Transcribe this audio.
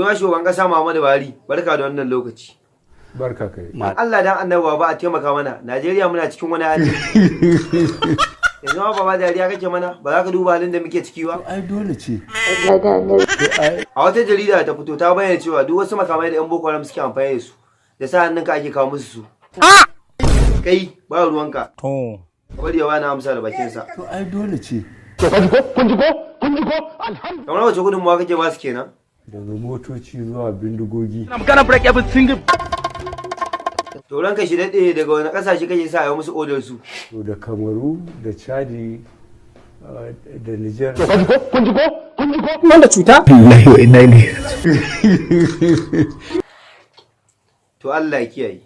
girma shugaban kasa Muhammadu Buhari, barka da wannan lokaci. Barka kai. Allah dan annabawa ba a taimaka mana. Najeriya muna cikin wani hali. Yanzu ma baba dariya kake mana, ba za ka duba halin da muke ciki ba? Ai dole ce. A wata jarida ta fito ta bayyana cewa duk wasu makamai da 'yan Boko Haram suke amfani da su, da sa hannunka ake kawo musu su. Kai ba ruwanka. To. Bari ya wani amsa da bakinsa. To ai dole ce. Kun ji ko? Alhamdulillah. Kamar wace gudunmawa kake ba su kenan? Daga motoci zuwa bindigogi. To ranka shi daɗe daga wani ƙasashe kake sa a musu odar su? To da Kamaru, da Chadi, da Niger. Kun ji ko? Wanda cuta? Wallahi wa inna ilaihi. To Allah ya kiyaye.